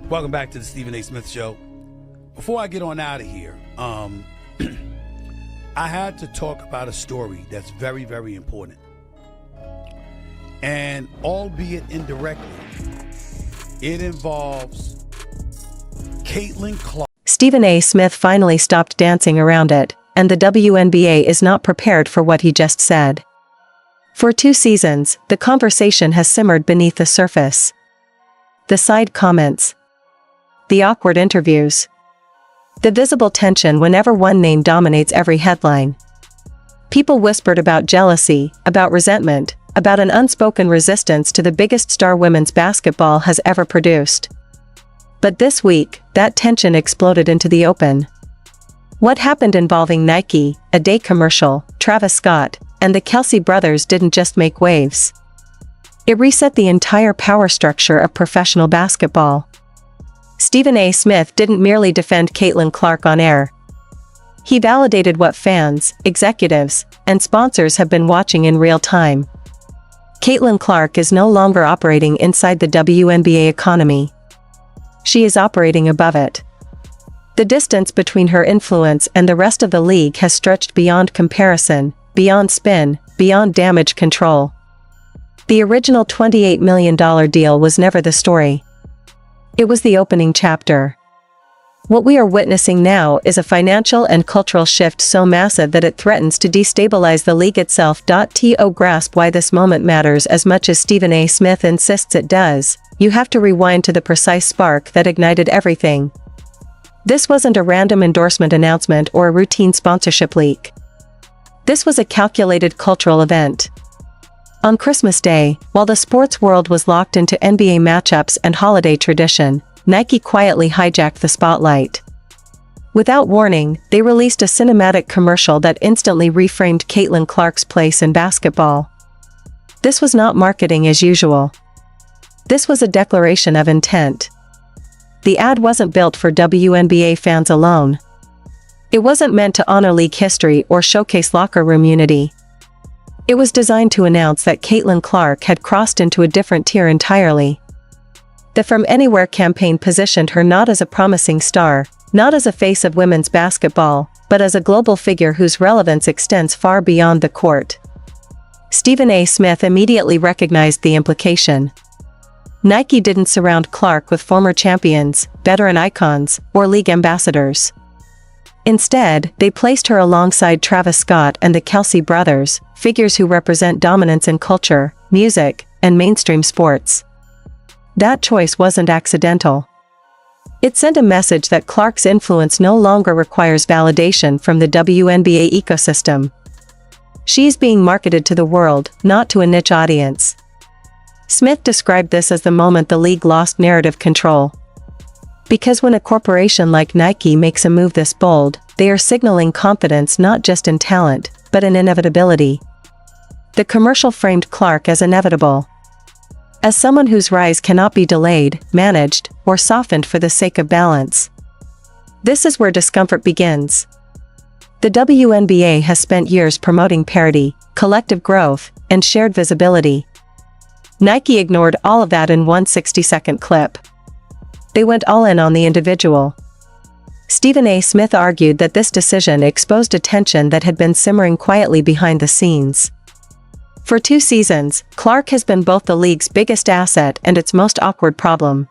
Welcome back to the Stephen A. Smith Show. Before I get on out of here, I had to talk about a story that's very, very important. And albeit indirectly, it involves Caitlin Clark. Stephen A. Smith finally stopped dancing around it, and the WNBA is not prepared for what he just said. For 2 seasons, the conversation has simmered beneath the surface. The side comments. The awkward interviews. The visible tension whenever one name dominates every headline. People whispered about jealousy, about resentment, about an unspoken resistance to the biggest star women's basketball has ever produced. But this week, that tension exploded into the open. What happened involving Nike, a Day commercial, Travis Scott, and the Kelce brothers didn't just make waves. It reset the entire power structure of professional basketball. Stephen A. Smith didn't merely defend Caitlin Clark on air. He validated what fans, executives, and sponsors have been watching in real time. Caitlin Clark is no longer operating inside the WNBA economy. She is operating above it. The distance between her influence and the rest of the league has stretched beyond comparison, beyond spin, beyond damage control. The original $28 million deal was never the story. It was the opening chapter. What we are witnessing now is a financial and cultural shift so massive that it threatens to destabilize the league itself. To grasp why this moment matters as much as Stephen A. Smith insists it does, you have to rewind to the precise spark that ignited everything. This wasn't a random endorsement announcement or a routine sponsorship leak. This was a calculated cultural event. On Christmas Day, while the sports world was locked into NBA matchups and holiday tradition, Nike quietly hijacked the spotlight. Without warning, they released a cinematic commercial that instantly reframed Caitlin Clark's place in basketball. This was not marketing as usual. This was a declaration of intent. The ad wasn't built for WNBA fans alone. It wasn't meant to honor league history or showcase locker room unity. It was designed to announce that Caitlin Clark had crossed into a different tier entirely. The From Anywhere campaign positioned her not as a promising star, not as a face of women's basketball, but as a global figure whose relevance extends far beyond the court. Stephen A. Smith immediately recognized the implication. Nike didn't surround Clark with former champions, veteran icons, or league ambassadors. Instead, they placed her alongside Travis Scott and the Kelce brothers, figures who represent dominance in culture, music, and mainstream sports. That choice wasn't accidental. It sent a message that Clark's influence no longer requires validation from the WNBA ecosystem. She's being marketed to the world, not to a niche audience. Smith described this as the moment the league lost narrative control. Because when a corporation like Nike makes a move this bold, they are signaling confidence not just in talent, but in inevitability. The commercial framed Clark as inevitable. As someone whose rise cannot be delayed, managed, or softened for the sake of balance. This is where discomfort begins. The WNBA has spent years promoting parity, collective growth, and shared visibility. Nike ignored all of that in one 60-second clip. They went all in on the individual. Stephen A. Smith argued that this decision exposed a tension that had been simmering quietly behind the scenes. For 2 seasons, Clark has been both the league's biggest asset and its most awkward problem.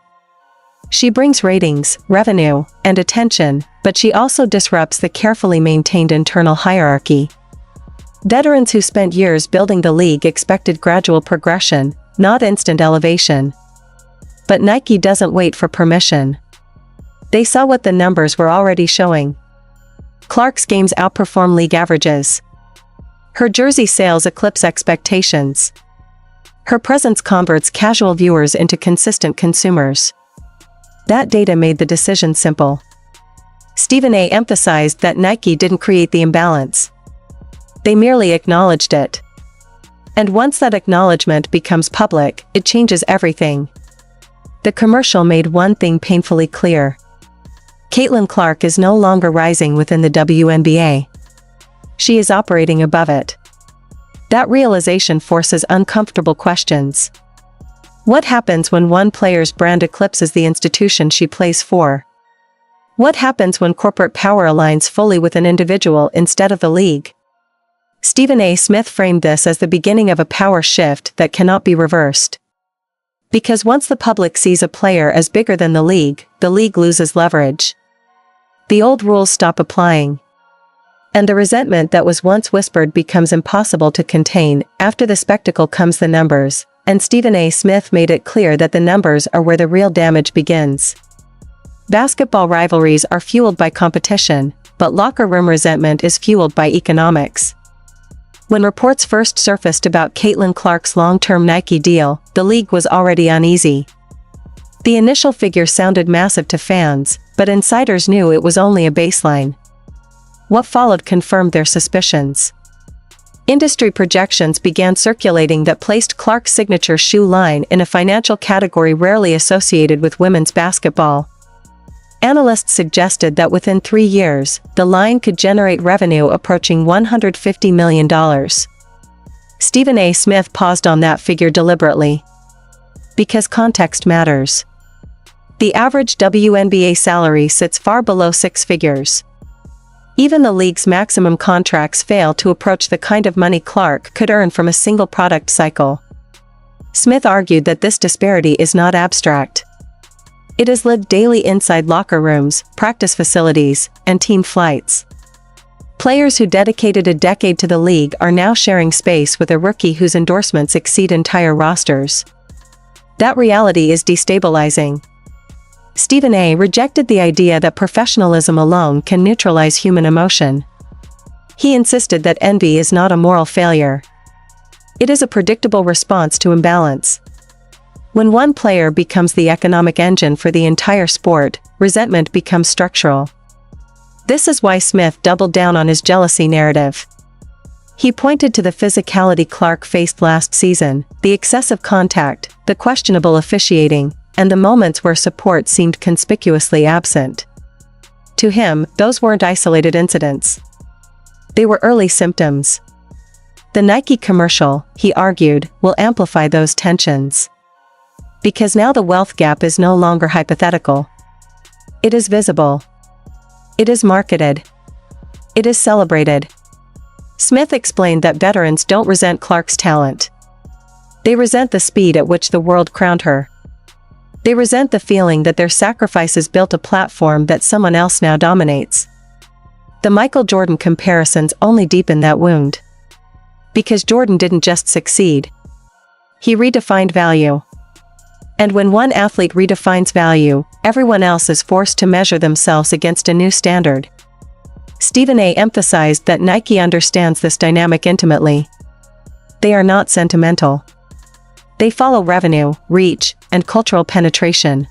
She brings ratings, revenue, and attention, but she also disrupts the carefully maintained internal hierarchy. Veterans who spent years building the league expected gradual progression, not instant elevation. But Nike doesn't wait for permission. They saw what the numbers were already showing. Clark's games outperform league averages. Her jersey sales eclipse expectations. Her presence converts casual viewers into consistent consumers. That data made the decision simple. Stephen A. emphasized that Nike didn't create the imbalance. They merely acknowledged it. And once that acknowledgement becomes public, it changes everything. The commercial made one thing painfully clear. Caitlin Clark is no longer rising within the WNBA. She is operating above it. That realization forces uncomfortable questions. What happens when one player's brand eclipses the institution she plays for? What happens when corporate power aligns fully with an individual instead of the league? Stephen A. Smith framed this as the beginning of a power shift that cannot be reversed. Because once the public sees a player as bigger than the league loses leverage. The old rules stop applying. And the resentment that was once whispered becomes impossible to contain. After the spectacle comes the numbers, and Stephen A. Smith made it clear that the numbers are where the real damage begins. Basketball rivalries are fueled by competition, but locker room resentment is fueled by economics. When reports first surfaced about Caitlin Clark's long-term Nike deal, the league was already uneasy. The initial figure sounded massive to fans, but insiders knew it was only a baseline. What followed confirmed their suspicions. Industry projections began circulating that placed Clark's signature shoe line in a financial category rarely associated with women's basketball. Analysts suggested that within 3 years, the line could generate revenue approaching $150 million. Stephen A. Smith paused on that figure deliberately. Because context matters. The average WNBA salary sits far below 6 figures. Even the league's maximum contracts fail to approach the kind of money Clark could earn from a single product cycle. Smith argued that this disparity is not abstract. It is lived daily inside locker rooms, practice facilities, and team flights. Players who dedicated a decade to the league are now sharing space with a rookie whose endorsements exceed entire rosters. That reality is destabilizing. Stephen A. rejected the idea that professionalism alone can neutralize human emotion. He insisted that envy is not a moral failure. It is a predictable response to imbalance. When one player becomes the economic engine for the entire sport, resentment becomes structural. This is why Smith doubled down on his jealousy narrative. He pointed to the physicality Clark faced last season, the excessive contact, the questionable officiating, and the moments where support seemed conspicuously absent. To him, those weren't isolated incidents. They were early symptoms. The Nike commercial, he argued, will amplify those tensions. Because now the wealth gap is no longer hypothetical. It is visible. It is marketed. It is celebrated. Smith explained that veterans don't resent Clark's talent. They resent the speed at which the world crowned her. They resent the feeling that their sacrifices built a platform that someone else now dominates. The Michael Jordan comparisons only deepen that wound. Because Jordan didn't just succeed. He redefined value. And when one athlete redefines value, everyone else is forced to measure themselves against a new standard. Stephen A. emphasized that Nike understands this dynamic intimately. They are not sentimental. They follow revenue, reach, and cultural penetration.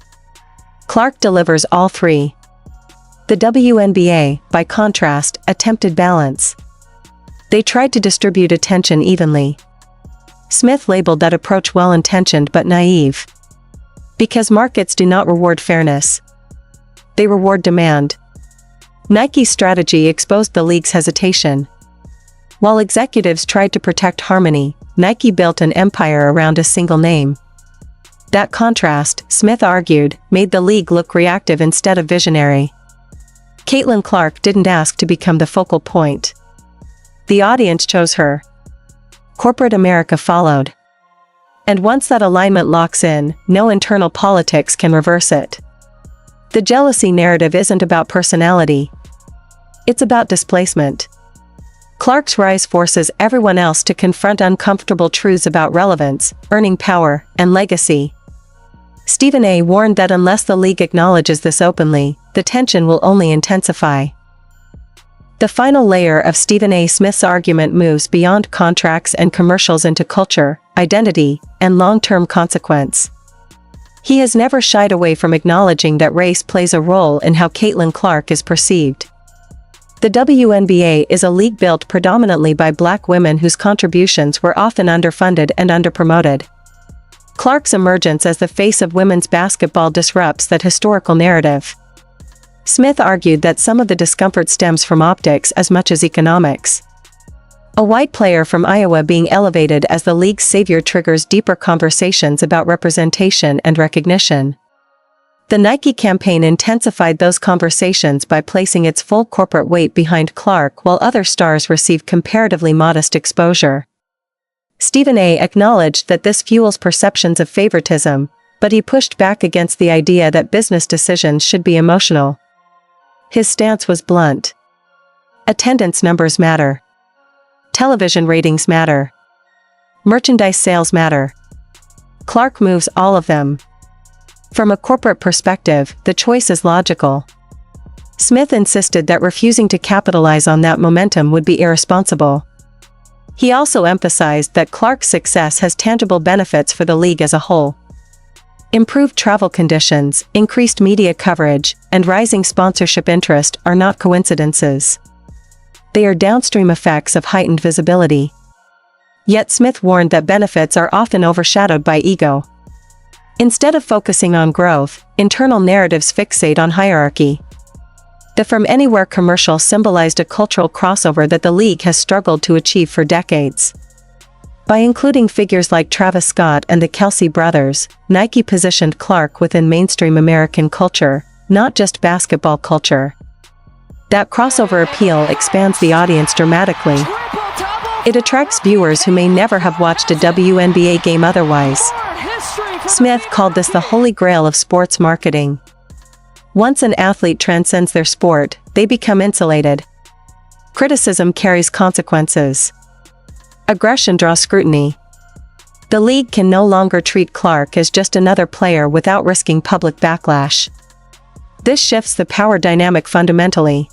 Clark delivers all three. The WNBA, by contrast, attempted balance. They tried to distribute attention evenly. Smith labeled that approach well-intentioned but naive. Because markets do not reward fairness. They reward demand. Nike's strategy exposed the league's hesitation. While executives tried to protect harmony, Nike built an empire around a single name. That contrast, Smith argued, made the league look reactive instead of visionary. Caitlin Clark didn't ask to become the focal point. The audience chose her. Corporate America followed. And once that alignment locks in, no internal politics can reverse it. The jealousy narrative isn't about personality. It's about displacement. Clark's rise forces everyone else to confront uncomfortable truths about relevance, earning power, and legacy. Stephen A. warned that unless the league acknowledges this openly, the tension will only intensify. The final layer of Stephen A. Smith's argument moves beyond contracts and commercials into culture, identity, and long-term consequence. He has never shied away from acknowledging that race plays a role in how Caitlin Clark is perceived. The WNBA is a league built predominantly by Black women whose contributions were often underfunded and underpromoted. Clark's emergence as the face of women's basketball disrupts that historical narrative. Smith argued that some of the discomfort stems from optics as much as economics. A white player from Iowa being elevated as the league's savior triggers deeper conversations about representation and recognition. The Nike campaign intensified those conversations by placing its full corporate weight behind Clark while other stars received comparatively modest exposure. Stephen A. acknowledged that this fuels perceptions of favoritism, but he pushed back against the idea that business decisions should be emotional. His stance was blunt. Attendance numbers matter. Television ratings matter. Merchandise sales matter. Clark moves all of them. From a corporate perspective, the choice is logical. Smith insisted that refusing to capitalize on that momentum would be irresponsible. He also emphasized that Clark's success has tangible benefits for the league as a whole. Improved travel conditions, increased media coverage, and rising sponsorship interest are not coincidences. They are downstream effects of heightened visibility. Yet Smith warned that benefits are often overshadowed by ego. Instead of focusing on growth, internal narratives fixate on hierarchy. The From Anywhere commercial symbolized a cultural crossover that the league has struggled to achieve for decades. By including figures like Travis Scott and the Kelce brothers, Nike positioned Clark within mainstream American culture, not just basketball culture. That crossover appeal expands the audience dramatically. It attracts viewers who may never have watched a WNBA game otherwise. Smith called this the holy grail of sports marketing. Once an athlete transcends their sport, they become insulated. Criticism carries consequences. Aggression draws scrutiny. The league can no longer treat Clark as just another player without risking public backlash. This shifts the power dynamic fundamentally.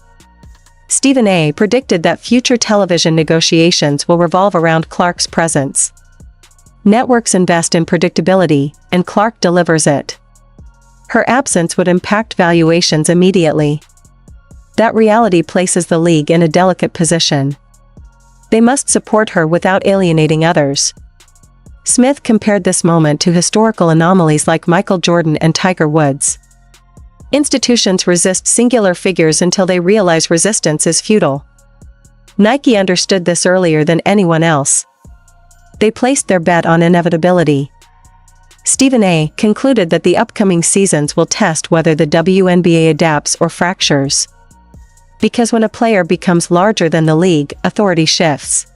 Stephen A. predicted that future television negotiations will revolve around Clark's presence. Networks invest in predictability, and Clark delivers it. Her absence would impact valuations immediately. That reality places the league in a delicate position. They must support her without alienating others. Smith compared this moment to historical anomalies like Michael Jordan and Tiger Woods. Institutions resist singular figures until they realize resistance is futile. Nike understood this earlier than anyone else. They placed their bet on inevitability. Stephen A. concluded that the upcoming seasons will test whether the WNBA adapts or fractures. Because when a player becomes larger than the league, authority shifts.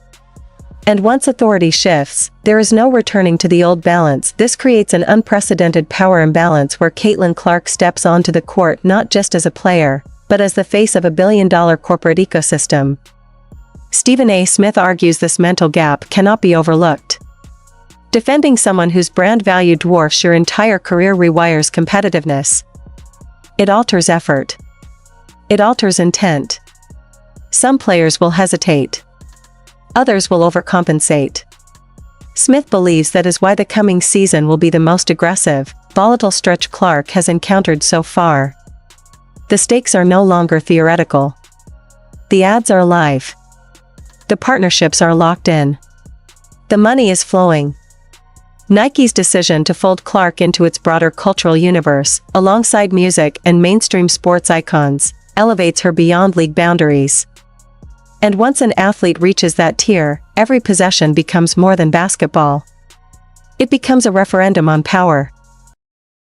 And once authority shifts, there is no returning to the old balance. This creates an unprecedented power imbalance where Caitlin Clark steps onto the court not just as a player, but as the face of a billion-dollar corporate ecosystem. Stephen A. Smith argues this mental gap cannot be overlooked. Defending someone whose brand value dwarfs your entire career rewires competitiveness. It alters effort. It alters intent. Some players will hesitate. Others will overcompensate. Smith believes that is why the coming season will be the most aggressive, volatile stretch Clark has encountered so far. The stakes are no longer theoretical. The ads are live. The partnerships are locked in. The money is flowing. Nike's decision to fold Clark into its broader cultural universe, alongside music and mainstream sports icons, elevates her beyond league boundaries. And once an athlete reaches that tier, every possession becomes more than basketball. It becomes a referendum on power.